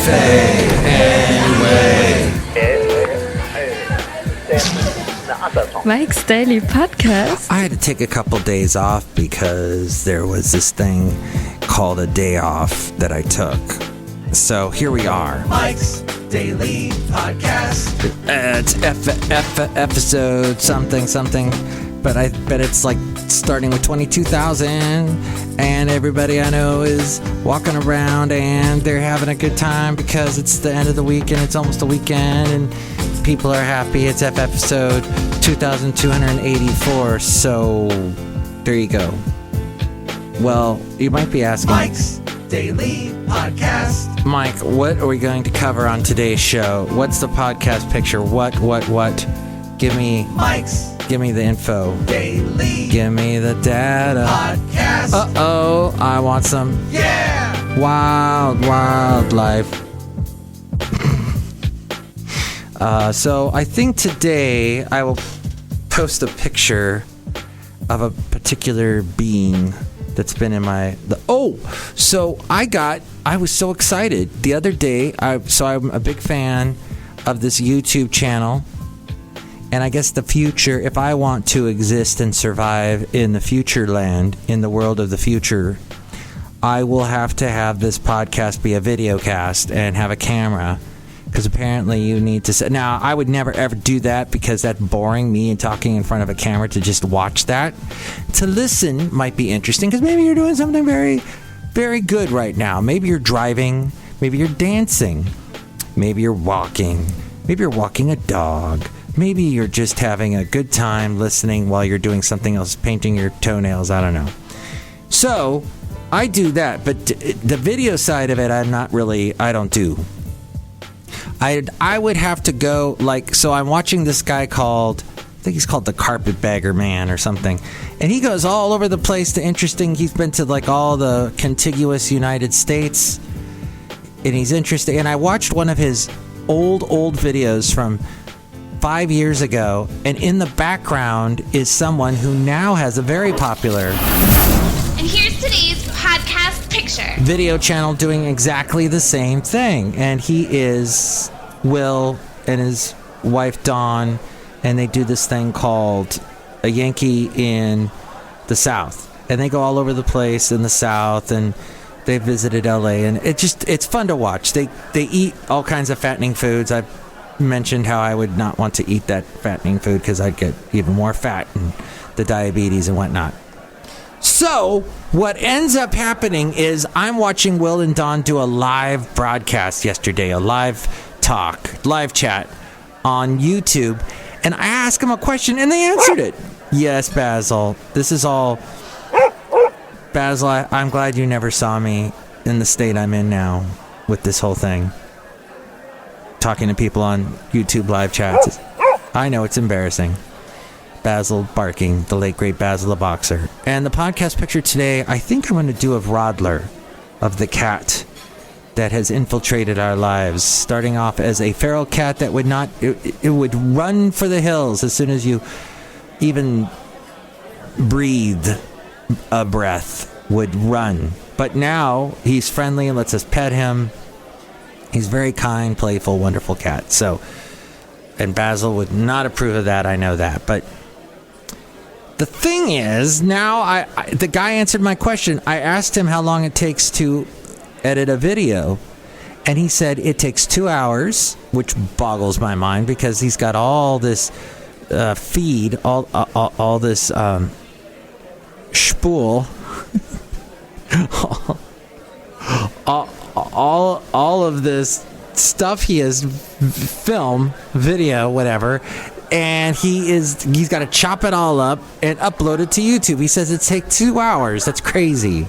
cafe anyway. Mike's Daily Podcast. I had to take a couple days off because there was this thing called a day off that I took. So here we are. Mike's Daily Podcast. It's episode something. But I bet it's like starting with 22,000, and everybody I know is walking around and they're having a good time because it's the end of the week and it's almost the weekend and people are happy. It's episode 2284. So there you go. Well, you might be asking, Mike's Daily Podcast. Mike, what are we going to cover on today's show? What's the podcast picture? What? Give me the info. Daily. Give me the data. Podcast. Uh-oh, I want some wildlife. So I think today I will post a picture of a particular being that's been in my... So I was so excited the other day. I'm a big fan of this YouTube channel. And I guess the future, if I want to exist and survive in the future land, in the world of the future, I will have to have this podcast be a video cast and have a camera. Because apparently you need to... Now, I would never ever do that because that's boring, me and talking in front of a camera to just watch that. To listen might be interesting because maybe you're doing something very, very good right now. Maybe you're driving. Maybe you're dancing. Maybe you're walking. Maybe you're walking a dog. Maybe you're just having a good time listening while you're doing something else, painting your toenails, I don't know. So, I do that, but the video side of it, I don't do. I would have to go, so I'm watching this guy I think he's called the Carpetbagger Man or something, and he goes all over the place to he's been to all the contiguous United States, and he's interesting, and I watched one of his old videos from 5 years ago, and in the background is someone who now has a very popular... And here's today's podcast picture. ...video channel doing exactly the same thing. And he is Will and his wife Dawn, and they do this thing called A Yankee in the South. And they go all over the place in the South, and they visited LA, and it's fun to watch. They eat all kinds of fattening foods. I've mentioned how I would not want to eat that fattening food because I'd get even more fat and the diabetes and whatnot. So what ends up happening is I'm watching Will and Dawn do a live broadcast yesterday, a live chat on YouTube, and I asked them a question and they answered it. Yes, Basil, this is all... Basil, I'm glad you never saw me in the state I'm in now with this whole thing. Talking to people on YouTube live chats. I know, it's embarrassing. Basil barking, the late great Basil the boxer. And the podcast picture today, I think I'm going to do of Rodler, of the cat that has infiltrated our lives. Starting off as a feral cat that would not... It would run for the hills as soon as you even breathed a breath, would run. But now he's friendly and lets us pet him. He's very kind, playful, wonderful cat. So, and Basil would not approve of that, I know that. But the thing is, now the guy answered my question. I asked him how long it takes to edit a video, and he said it takes 2 hours, which boggles my mind because he's got all this feed, all this spool, all of this stuff he has, film, video, whatever, and he's got to chop it all up and upload it to YouTube. He says it takes 2 hours. That's crazy.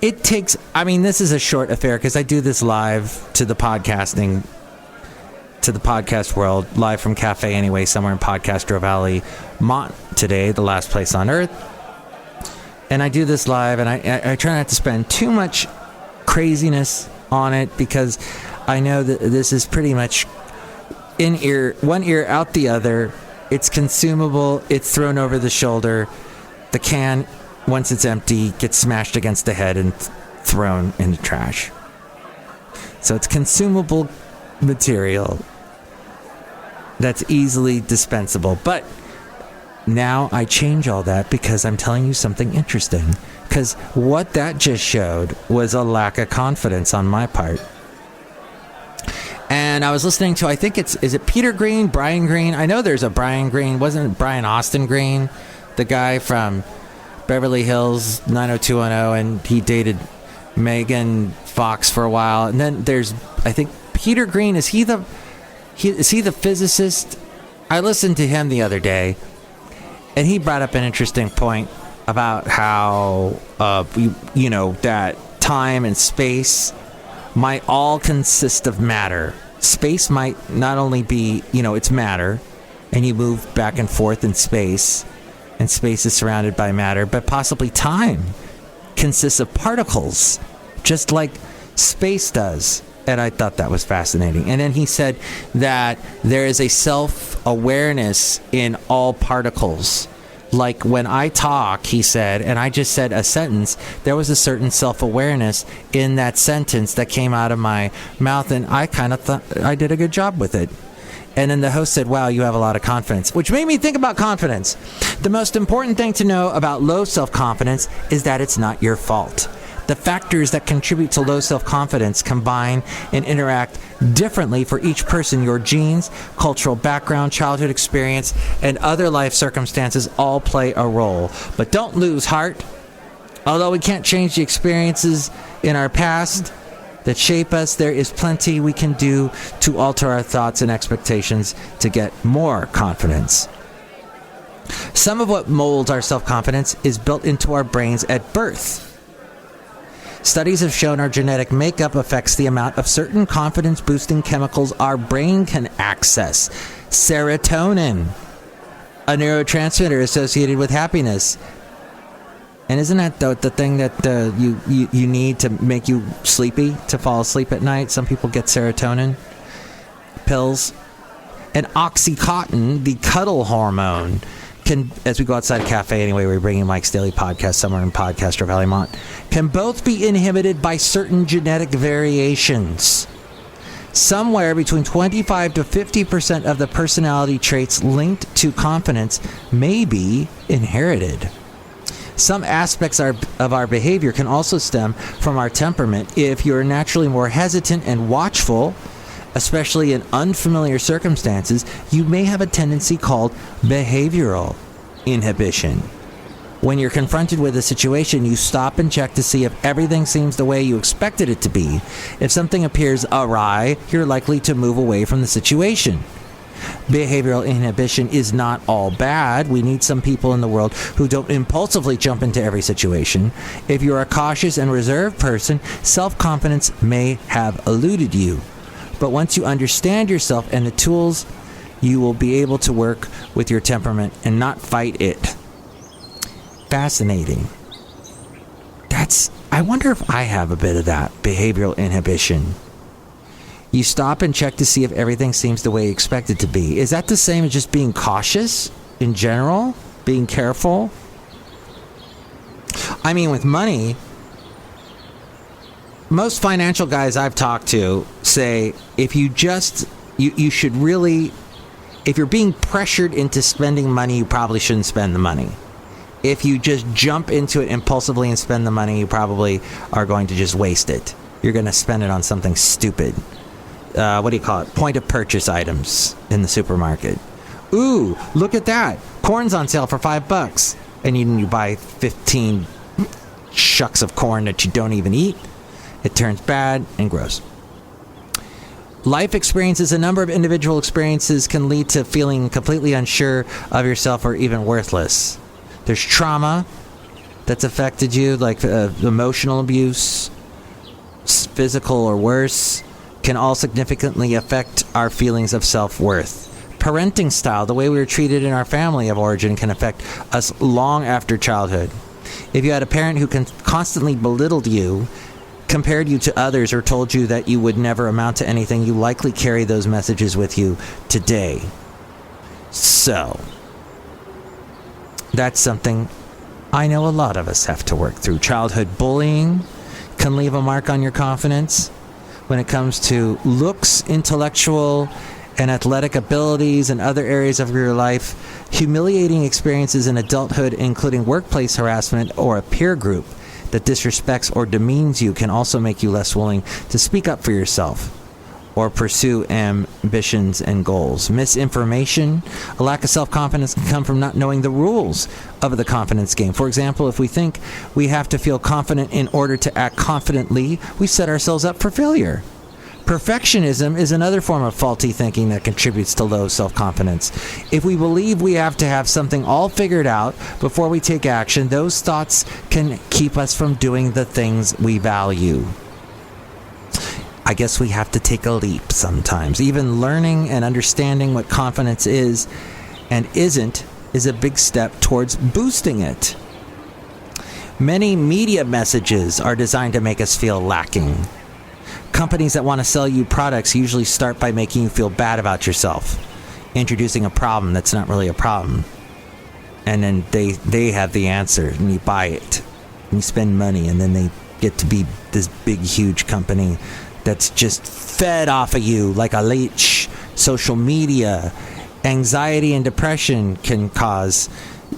It takes, this is a short affair because I do this live to the podcast world, live from Cafe Anyway, somewhere in Podcastro Valley, Mont today, the last place on earth. And I do this live, and I try not to spend too much craziness on it because I know that this is pretty much in ear, one ear out the other. It's consumable. It's thrown over the shoulder. The can, once it's empty, gets smashed against the head and thrown in the trash. So it's consumable material that's easily dispensable. But now I change all that because I'm telling you something interesting. Because what that just showed was a lack of confidence on my part. And I was listening to, I think is it Peter Green, Brian Green? I know there's a Brian Green. Wasn't it Brian Austin Green? The guy from Beverly Hills 90210, and he dated Megan Fox for a while. And then there's, I think, Peter Green. Is he the physicist? I listened to him the other day, and he brought up an interesting point about how, that time and space might all consist of matter. Space might not only be, it's matter, and you move back and forth in space, and space is surrounded by matter, but possibly time consists of particles, just like space does. And I thought that was fascinating. And then he said that there is a self-awareness in all particles. Like when I talk, he said, and I just said a sentence, there was a certain self-awareness in that sentence that came out of my mouth, and I kind of thought I did a good job with it. And then the host said, wow, you have a lot of confidence, which made me think about confidence. The most important thing to know about low self-confidence is that it's not your fault. The factors that contribute to low self-confidence combine and interact differently for each person. Your genes, cultural background, childhood experience, and other life circumstances all play a role. But don't lose heart. Although we can't change the experiences in our past that shape us, there is plenty we can do to alter our thoughts and expectations to get more confidence. Some of what molds our self-confidence is built into our brains at birth. Studies have shown our genetic makeup affects the amount of certain confidence-boosting chemicals our brain can access. Serotonin, a neurotransmitter associated with happiness. And isn't that the thing that you need to make you sleepy, to fall asleep at night? Some people get serotonin pills. And Oxycontin, the cuddle hormone, can, as we go outside a cafe anyway, we're bringing Mike's Daily Podcast somewhere in Podcaster Valley Mont, can both be inhibited by certain genetic variations. Somewhere between 25 to 50% of the personality traits linked to confidence may be inherited. Some aspects of our behavior can also stem from our temperament. If you're naturally more hesitant and watchful, especially in unfamiliar circumstances, you may have a tendency called behavioral inhibition. When you're confronted with a situation, you stop and check to see if everything seems the way you expected it to be. If something appears awry, you're likely to move away from the situation. Behavioral inhibition is not all bad. We need some people in the world who don't impulsively jump into every situation. If you're a cautious and reserved person, self-confidence may have eluded you. But once you understand yourself and the tools, you will be able to work with your temperament and not fight it. Fascinating. I wonder if I have a bit of that, behavioral inhibition. You stop and check to see if everything seems the way you expect it to be. Is that the same as just being cautious in general? Being careful? I mean, with money, most financial guys I've talked to say if you should really, if you're being pressured into spending money, you probably shouldn't spend the money. If you just jump into it impulsively and spend the money, you probably are going to just waste it. You're going to spend it on something stupid. What do you call it? Point of purchase items in the supermarket. Ooh, look at that. Corn's on sale for $5. And you buy 15 shucks of corn that you don't even eat. It turns bad and gross. Life experiences, a number of individual experiences can lead to feeling completely unsure of yourself or even worthless. There's trauma that's affected you, like emotional abuse, physical or worse, can all significantly affect our feelings of self-worth. Parenting style, the way we were treated in our family of origin, can affect us long after childhood. If you had a parent who constantly belittled you, compared you to others, or told you that you would never amount to anything, you likely carry those messages with you today. So, that's something I know a lot of us have to work through. Childhood bullying can leave a mark on your confidence. when it comes to looks, intellectual, and athletic abilities and other areas of your life. Humiliating experiences in adulthood, including workplace harassment or a peer group that disrespects or demeans you, can also make you less willing to speak up for yourself or pursue ambitions and goals. Misinformation, a lack of self-confidence can come from not knowing the rules of the confidence game. For example, if we think we have to feel confident in order to act confidently, we set ourselves up for failure. Perfectionism is another form of faulty thinking that contributes to low self-confidence. If we believe we have to have something all figured out before we take action, those thoughts can keep us from doing the things we value. I guess we have to take a leap sometimes. Even learning and understanding what confidence is and isn't is a big step towards boosting it. Many media messages are designed to make us feel lacking. Companies that want to sell you products usually start by making you feel bad about yourself, introducing a problem that's not really a problem. And then they have the answer, and you buy it, and you spend money, and then they get to be this big, huge company that's just fed off of you like a leech. Social media, anxiety and depression can cause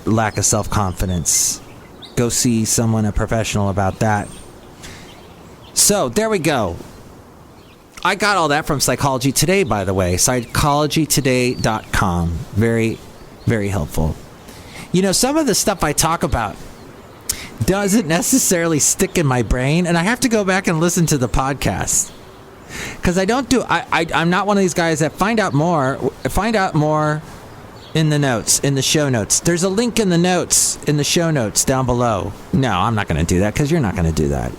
lack of self-confidence. Go see someone, a professional, about that. So, there we go. I got all that from Psychology Today, by the way. PsychologyToday.com. Very, very helpful. You know, some of the stuff I talk about doesn't necessarily stick in my brain, and I have to go back and listen to the podcast. Because I'm not one of these guys that find out more in the notes, in the show notes. There's a link in the show notes down below. No, I'm not going to do that, because you're not going to do that.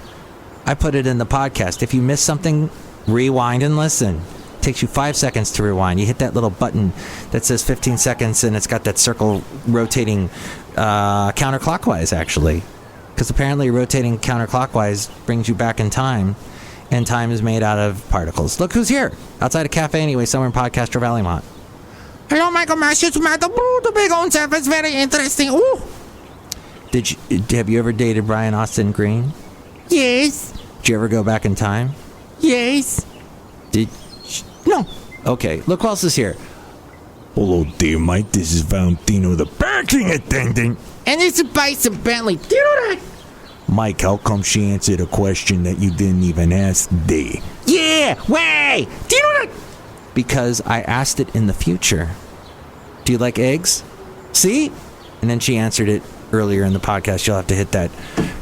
I put it in the podcast. If you miss something, rewind and listen. It takes you 5 seconds to rewind. You hit that little button that says 15 seconds, and it's got that circle rotating counterclockwise, actually. Because apparently rotating counterclockwise brings you back in time, and time is made out of particles. Look who's here. Outside a cafe anyway, somewhere in Podcaster Valleymont. Hello, Michael Mashes, Madame Rootabega on set. It's very interesting. Ooh. Have you ever dated Brian Austin Green? Yes. Did you ever go back in time? Yes. No. Okay, look who else is here. Hello there, Mike. This is Valentino, the parking attendant. And this is Bison Bentley. Do you know that? Mike, how come she answered a question that you didn't even ask there? Yeah, way! Do you know that? Because I asked it in the future. Do you like eggs? See? And then she answered it earlier in the podcast. You'll have to hit that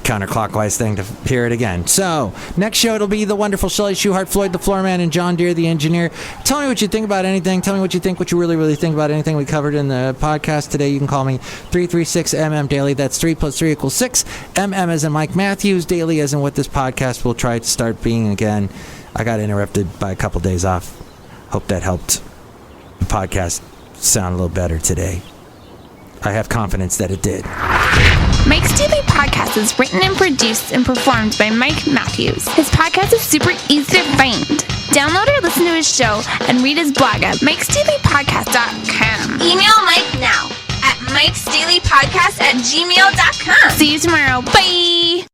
counterclockwise thing to hear it again. So, next show it'll be the wonderful Chely Shoehart, Floyd the Floorman, and John Deere the engineer. Tell me what you think about anything. Tell me what you really, really think about anything we covered in the podcast today. You can call me 336MM Daily. That's 3 + 3 = 6. MM as in Mike Matthews. Daily as in what this podcast will try to start being again. I got interrupted by a couple days off. Hope that helped the podcast sound a little better today. I have confidence that it did. Mike's Daily Podcast is written and produced and performed by Mike Matthews. His podcast is super easy to find. Download or listen to his show and read his blog at MikesDailyPodcast.com. Email Mike now at MikesDailyPodcast@gmail.com. See you tomorrow. Bye!